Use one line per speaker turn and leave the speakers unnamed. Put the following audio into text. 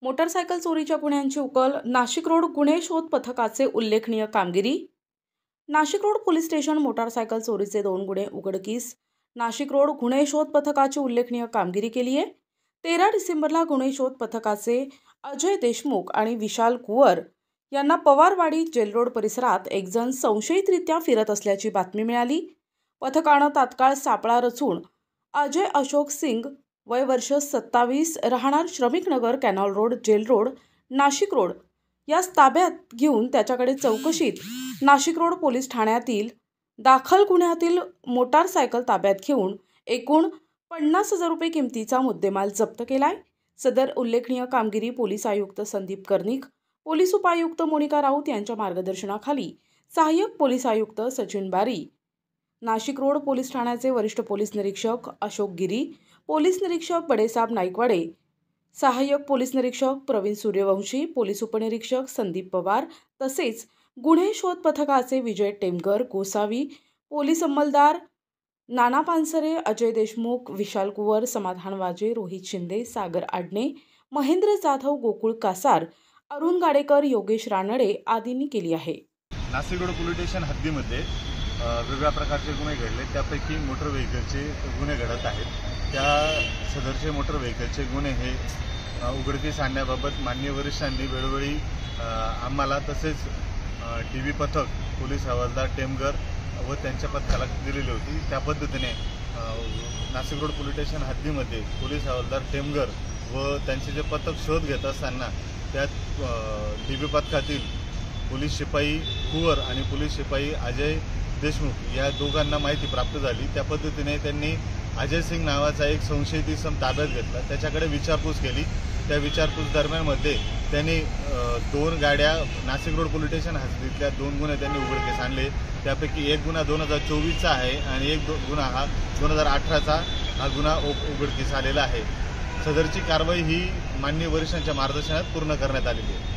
Motorcycle चोरीच्या गुन्ह्यांची उकल, नाशिक रोड गुन्हे शोध पथकाचे उल्लेखनीय कामगिरी। Nashik road police station motorcycle चोरीचे 2 गुन्हे उघडकीस। नाशिक रोड गुन्हे शोध पथकाची उल्लेखनीय कामगिरी केली आहे। 13 डिसेंबरला गुन्हे शोध पथकाचे अजय देशमुख आणि विशाल कुवर यांना पवारवाडी जेल रोड परिसरात एक जण संशयितरित्या फिरत असल्याची बातमी मिळाली। पथकाने तात्काळ सापळा रचून अजय अशोक सिंग वय वर्ष 27 राहणार Shramik Nagar canal road jail road Nashik road यास ताब्यात घेऊन त्याच्याकडे चौकशीत नाशिक रोड पोलीस ठाण्यातील दाखल गुन्ह्यातील मोटारसायकल ताब्यात घेऊन एकूण 50,000 रुपये किमतीचा मुद्देमाल जप्त केलाय। सदर उल्लेखनीय कामगिरी पोलीस आयुक्त संदीप कर्णिक, पोलीस उपायुक्त मोनिका राऊत यांच्या मार्गदर्शनाखाली सहाय्यक पोलीस आयुक्त सचिन बारी, नाशिक रोड पोलीस ठाण्याचे वरिष्ठ पोलीस निरीक्षक अशोक गिरी, पोलीस निरीक्षक बडेसाब नाईकवाडे, सहाय्यक पोलीस निरीक्षक प्रवीण सूर्यवंशी, पोलीस उपनिरीक्षक संदीप पवार तसेच गुन्हे शोध पथकाचे विजय टेमकर, गोसावी, पोलीस अंमलदार नाना पानसरे, अजय देशमुख, विशाल कुवर, समाधान वाजे, रोहित शिंदे, सागर आडणे, महेंद्र जाधव, गोकुळ कासार, अरुण गाडेकर, योगेश रानडे आदींनी केली आहे।
नाशिक रोड पोलीस स्टेशन हद्दीमध्ये वेगवेगळ्या प्रकारचे गुन्हे घडले, त्यापैकी मोटर व्हेकलचे गुन्हे घडत आहेत। त्या सदरचे मोटर व्हेकलचे गुन्हे हे उघडकीस आणण्याबाबत माननीय वरिष्ठांनी वेळोवेळी आम्हाला तसेच टीव्ही पथक पोलीस हवालदार टेमगर व त्यांच्या पथकाला दिलेली होती। त्या पद्धतीने नाशिक रोड पोलीस स्टेशन हद्दीमध्ये पोलीस हवालदार टेमगर व त्यांचे जे पथक शोध घेत असताना त्यात टीव्ही पथकातील पोलीस शिपाई कुवर आणि पोलीस शिपाई अजय देशमुख या दोघांना माहिती प्राप्त झाली। त्या पद्धतीने त्यांनी अजय सिंग नावाचा एक संशयित इसम ताब्यात घेतला, त्याच्याकडे विचारपूस केली। त्या विचारपूस दरम्यानमध्ये त्यांनी 2 गाड्या नाशिक रोड पोलीस स्टेशन हद्दीतल्या 2 गुन्हे त्यांनी उघडकीस आणले। त्यापैकी एक गुन्हा 2024चा आहे आणि एक गुन्हा हा 2018चा हा गुन्हा उघडकीस आलेला आहे। सदरची कारवाई ही माननीय वरिष्ठांच्या मार्गदर्शनात पूर्ण करण्यात आलेली आहे।